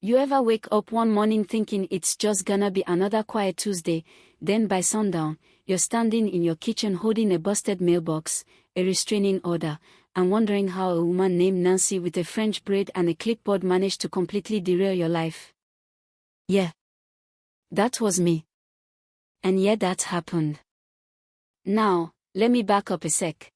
You ever wake up one morning thinking it's just gonna be another quiet Tuesday, then by sundown, you're standing in your kitchen holding a busted mailbox, a restraining order, and wondering how a woman named Nancy with a French braid and a clipboard managed to completely derail your life? Yeah. That was me. And yeah, that happened. Now, let me back up a sec.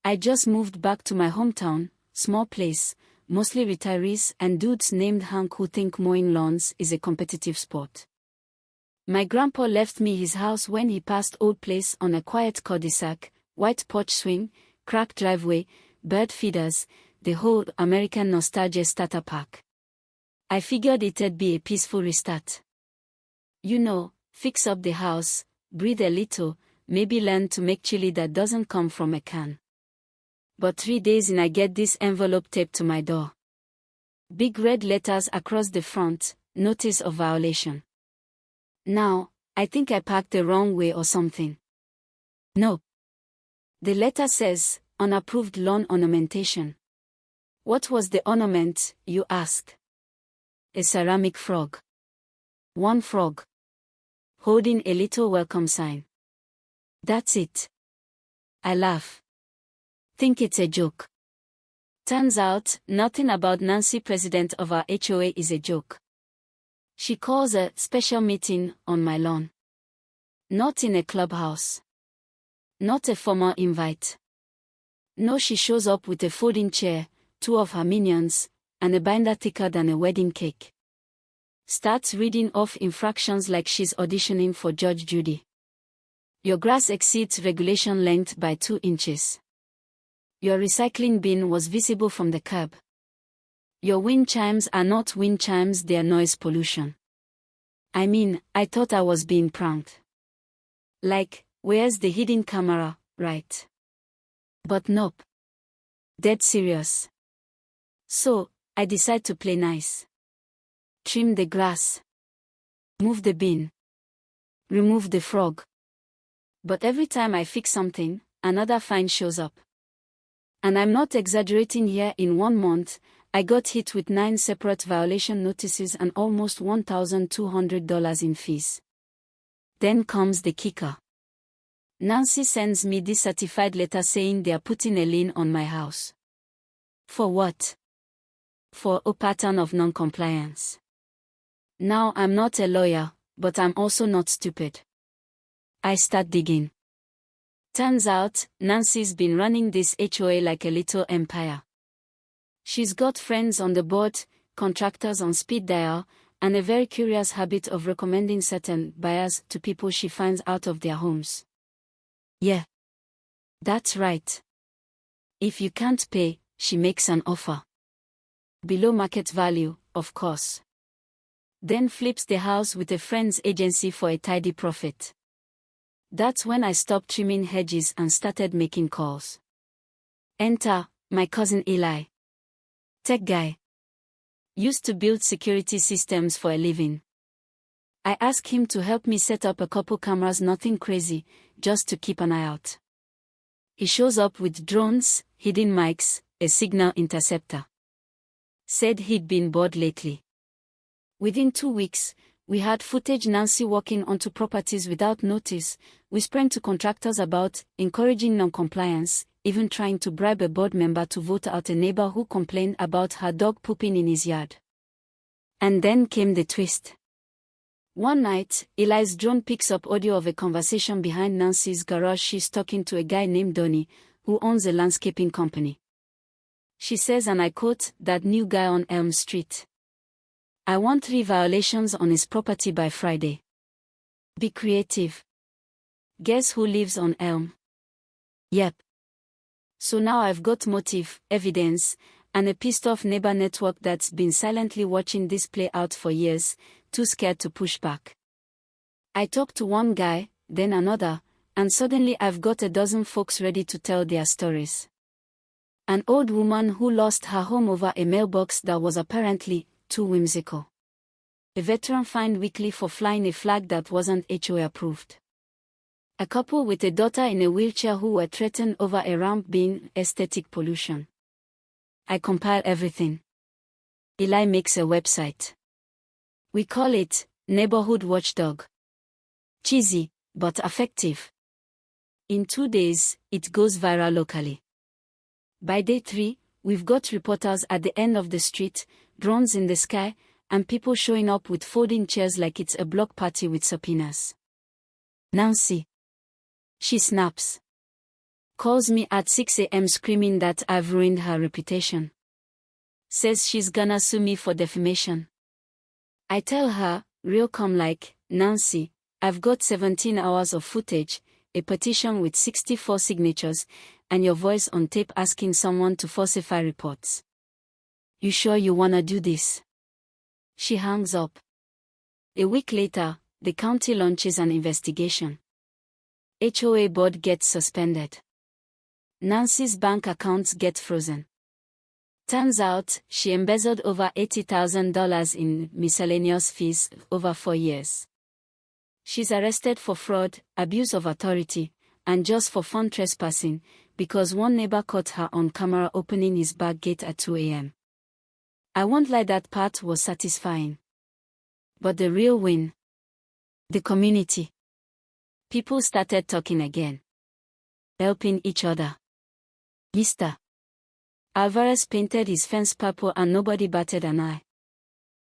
I just moved back to my hometown, small place, mostly retirees and dudes named Hank who think mowing lawns is a competitive sport. My grandpa left me his house when he passed old place on a quiet cul-de-sac, white porch swing, cracked driveway, bird feeders, the whole American nostalgia starter pack. I figured it'd be a peaceful restart. You know, fix up the house, breathe a little, maybe learn to make chili that doesn't come from a can. But 3 days in I get this envelope taped to my door. Big red letters across the front, notice of violation. Now, I think I parked the wrong way or something. Nope. The letter says, unapproved lawn ornamentation. What was the ornament, you ask? A ceramic frog. One frog. Holding a little welcome sign. That's it. I laugh. Think it's a joke. Turns out, nothing about Nancy, president of our HOA, is a joke. She calls a special meeting on my lawn. Not in a clubhouse. Not a formal invite. No, she shows up with a folding chair, 2 of her minions, and a binder thicker than a wedding cake. Starts reading off infractions like she's auditioning for Judge Judy. Your grass exceeds regulation length by 2 inches. Your recycling bin was visible from the curb. Your wind chimes are not wind chimes, they are noise pollution. I mean, I thought I was being pranked. Like, where's the hidden camera, right? But nope. Dead serious. So, I decide to play nice. Trim the grass. Move the bin. Remove the frog. But every time I fix something, another fine shows up. And I'm not exaggerating here, in 1 month, I got hit with 9 separate violation notices and almost $1,200 in fees. Then comes the kicker. Nancy sends me this certified letter saying they are putting a lien on my house. For what? For a pattern of non-compliance. Now, I'm not a lawyer, but I'm also not stupid. I start digging. Turns out, Nancy's been running this HOA like a little empire. She's got friends on the board, contractors on speed dial, and a very curious habit of recommending certain buyers to people she finds out of their homes. Yeah. That's right. If you can't pay, she makes an offer. Below market value, of course. Then flips the house with a friend's agency for a tidy profit. That's when I stopped trimming hedges and started making calls. Enter, my cousin Eli. Tech guy. Used to build security systems for a living. I asked him to help me set up a couple cameras, nothing crazy, just to keep an eye out. He shows up with drones, hidden mics, a signal interceptor. Said he'd been bored lately. Within 2 weeks, we had footage Nancy walking onto properties without notice, whispering to contractors about, encouraging non-compliance, even trying to bribe a board member to vote out a neighbor who complained about her dog pooping in his yard. And then came the twist. One night, Eli's drone picks up audio of a conversation behind Nancy's garage. She's talking to a guy named Donnie, who owns a landscaping company. She says, and I quote, "That new guy on Elm Street. I want 3 violations on his property by Friday. Be creative." Guess who lives on Elm? Yep. So now I've got motive, evidence, and a pissed-off neighbor network that's been silently watching this play out for years, too scared to push back. I talk to one guy, then another, and suddenly I've got a dozen folks ready to tell their stories. An old woman who lost her home over a mailbox that was apparently too whimsical. A veteran fined weekly for flying a flag that wasn't HOA approved. A couple with a daughter in a wheelchair who were threatened over a ramp being aesthetic pollution. I compile everything. Eli makes a website. We call it Neighborhood Watchdog. Cheesy, but effective. In 2 days, it goes viral locally. By day 3, we've got reporters at the end of the street, drones in the sky, and people showing up with folding chairs like it's a block party with subpoenas. Nancy. She snaps. Calls me at 6 a.m. screaming that I've ruined her reputation. Says she's gonna sue me for defamation. I tell her, real calm like, Nancy, I've got 17 hours of footage, a petition with 64 signatures, and your voice on tape asking someone to falsify reports. You sure you wanna do this? She hangs up. A week later, the county launches an investigation. HOA board gets suspended. Nancy's bank accounts get frozen. Turns out, she embezzled over $80,000 in miscellaneous fees over 4 years. She's arrested for fraud, abuse of authority, and just for fun trespassing, because one neighbor caught her on camera opening his back gate at 2 a.m. I won't lie, that part was satisfying. But the real win? The community. People started talking again. Helping each other. Mr. Alvarez painted his fence purple and nobody batted an eye.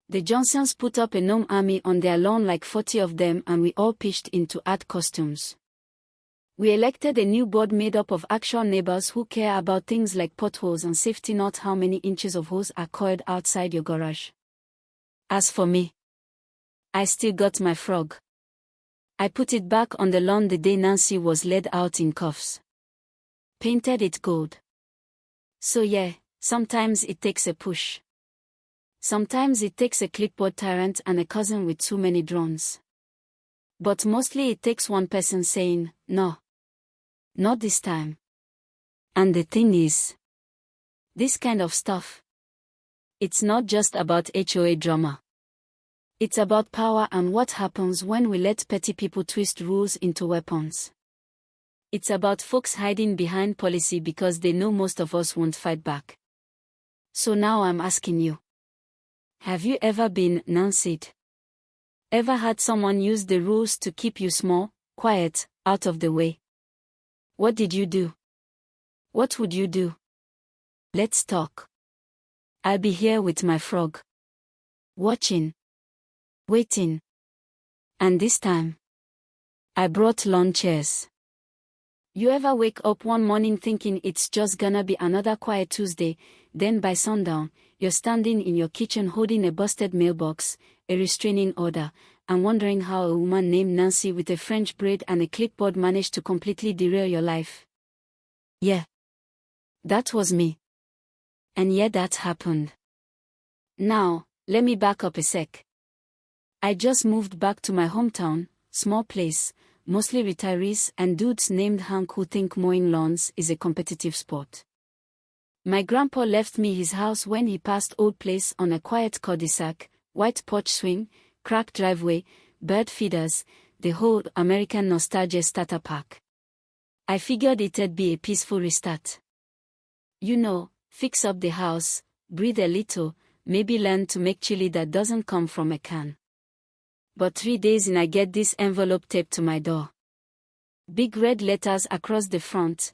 The Johnsons put up a gnome army on their lawn, like 40 of them, and we all pitched into art costumes. We elected a new board made up of actual neighbors who care about things like potholes and safety, not how many inches of hose are coiled outside your garage. As for me, I still got my frog. I put it back on the lawn the day Nancy was led out in cuffs. Painted it gold. So yeah, sometimes it takes a push. Sometimes it takes a clipboard tyrant and a cousin with too many drones. But mostly it takes one person saying, no. Not this time. And the thing is, this kind of stuff, it's not just about HOA drama. It's about power and what happens when we let petty people twist rules into weapons. It's about folks hiding behind policy because they know most of us won't fight back. So now I'm asking you. Have you ever been Nancied? Ever had someone use the rules to keep you small, quiet, out of the way? What did you do? What would you do? Let's talk. I'll be here with my frog. Watching. Waiting. And this time, I brought lawn chairs. You ever wake up one morning thinking it's just gonna be another quiet Tuesday, then by sundown, you're standing in your kitchen holding a busted mailbox, a restraining order, and wondering how a woman named Nancy with a French braid and a clipboard managed to completely derail your life? Yeah. That was me. And yeah, that happened. Now, let me back up a sec. I just moved back to my hometown, small place, mostly retirees and dudes named Hank who think mowing lawns is a competitive sport. My grandpa left me his house when he passed old place on a quiet cul-de-sac, white porch swing, cracked driveway, bird feeders, the whole American nostalgia starter pack. I figured it'd be a peaceful restart. You know, fix up the house, breathe a little, maybe learn to make chili that doesn't come from a can. But 3 days in I get this envelope taped to my door. Big red letters across the front,